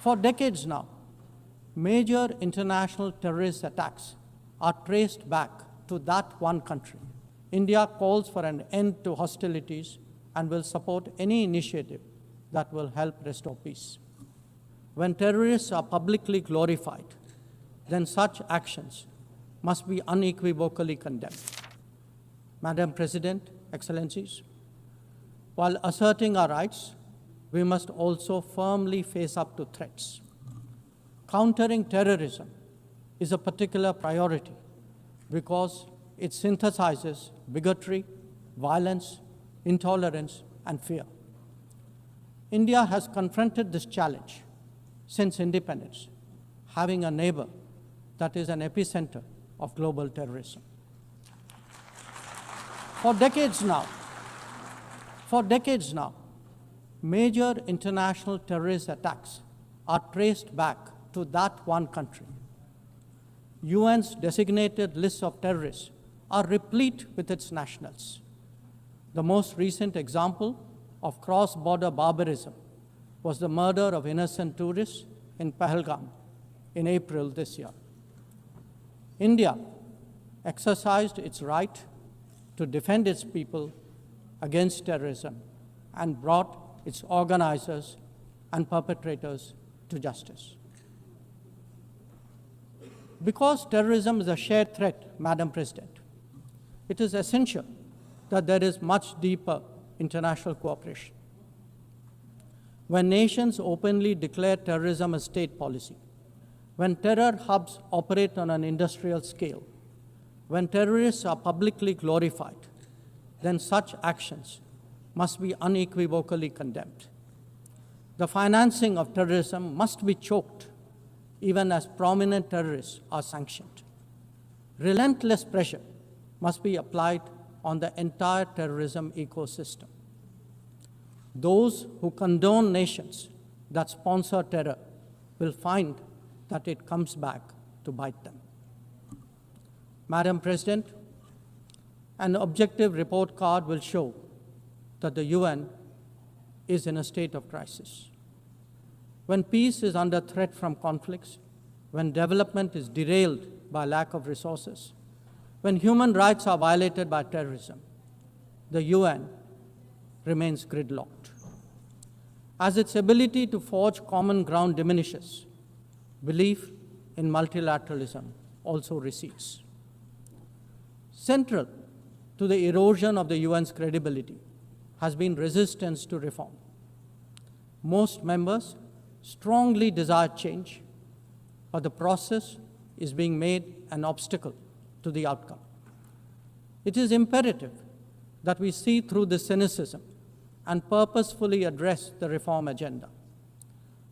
For decades now, major international terrorist attacks are traced back to that one country. India calls for an end to hostilities and will support any initiative that will help restore peace. When terrorists are publicly glorified, then such actions must be unequivocally condemned. Madam President, Excellencies, while asserting our rights, we must also firmly face up to threats. Countering terrorism is a particular priority because it synthesizes bigotry, violence, intolerance, and fear. India has confronted this challenge since independence, having a neighbor that is an epicenter of global terrorism. For decades now, major international terrorist attacks are traced back to that one country. UN's designated lists of terrorists are replete with its nationals. The most recent example of cross-border barbarism was the murder of innocent tourists in Pahalgam in April this year. India exercised its right to defend its people against terrorism and brought its organizers and perpetrators to justice. Because terrorism is a shared threat, Madam President, it is essential that there is much deeper international cooperation. When nations openly declare terrorism a state policy, when terror hubs operate on an industrial scale, when terrorists are publicly glorified, then such actions must be unequivocally condemned. The financing of terrorism must be choked, even as prominent terrorists are sanctioned. Relentless pressure must be applied on the entire terrorism ecosystem. Those who condone nations that sponsor terror will find that it comes back to bite them. Madam President, an objective report card will show that the UN is in a state of crisis. When peace is under threat from conflicts, when development is derailed by lack of resources, when human rights are violated by terrorism, the UN remains gridlocked. As its ability to forge common ground diminishes, belief in multilateralism also recedes. Central to the erosion of the UN's credibility has been resistance to reform. Most members strongly desire change, but the process is being made an obstacle to the outcome. It is imperative that we see through this cynicism and purposefully address the reform agenda.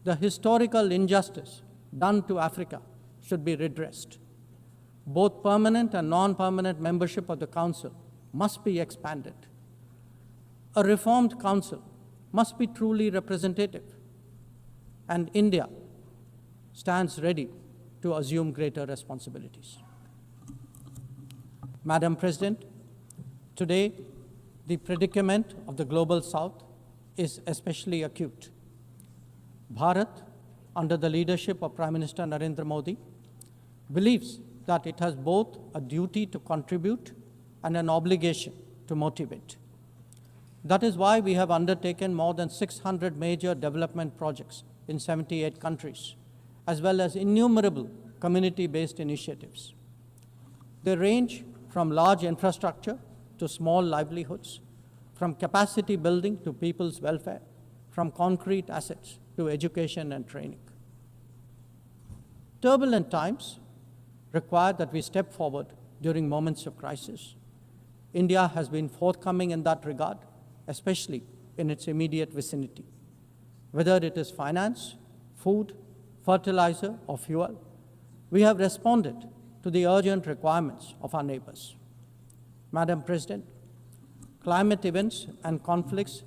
The historical injustice done to Africa should be redressed. Both permanent and non-permanent membership of the Council must be expanded. A reformed Council must be truly representative, and India stands ready to assume greater responsibilities. Madam President, today, the predicament of the Global South is especially acute. Bharat, under the leadership of Prime Minister Narendra Modi, believes that it has both a duty to contribute and an obligation to motivate. That is why we have undertaken more than 600 major development projects in 78 countries, as well as innumerable community-based initiatives. They range from large infrastructure to small livelihoods, from capacity building to people's welfare, from concrete assets to education and training. Turbulent times require that we step forward during moments of crisis. India has been forthcoming in that regard, especially in its immediate vicinity. Whether it is finance, food, fertilizer, or fuel, we have responded to the urgent requirements of our neighbors. Madam President, climate events and conflicts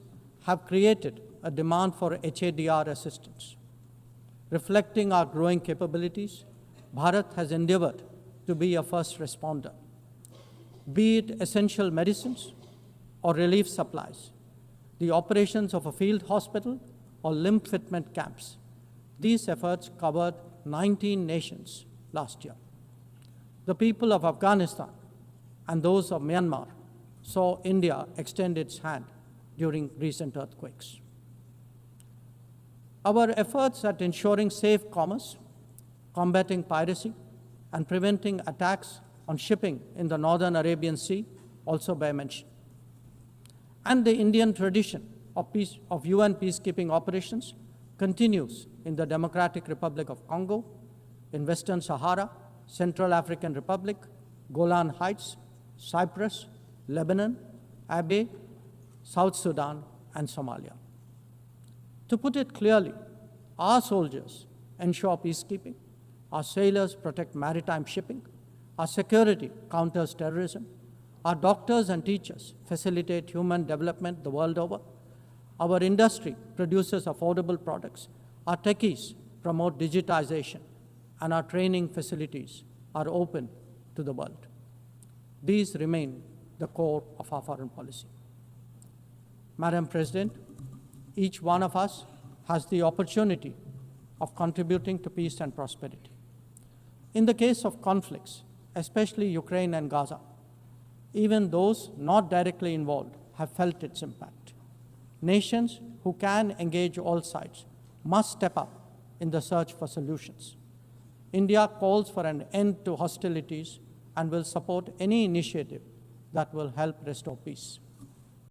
have created a demand for HADR assistance. Reflecting our growing capabilities, Bharat has endeavored to be a first responder. Be it essential medicines or relief supplies, the operations of a field hospital or limb fitment camps, These efforts covered 19 nations last year. The people of Afghanistan and those of Myanmar saw India extend its hand during recent earthquakes. Our efforts at ensuring safe commerce, combating piracy, and preventing attacks on shipping in the Northern Arabian Sea also bear mention. And the Indian tradition of UN peacekeeping operations continues in the Democratic Republic of Congo, in Western Sahara, Central African Republic, Golan Heights, Cyprus, Lebanon, Abyei, South Sudan, and Somalia. To put it clearly, our soldiers ensure peacekeeping, our sailors protect maritime shipping, our security counters terrorism, our doctors and teachers facilitate human development the world over, our industry produces affordable products, our techies promote digitization, and our training facilities are open to the world. These remain the core of our foreign policy. Madam President, each one of us has the opportunity of contributing to peace and prosperity. In the case of conflicts, especially Ukraine and Gaza, even those not directly involved have felt its impact. Nations who can engage all sides must step up in the search for solutions. India calls for an end to hostilities and will support any initiative that will help restore peace.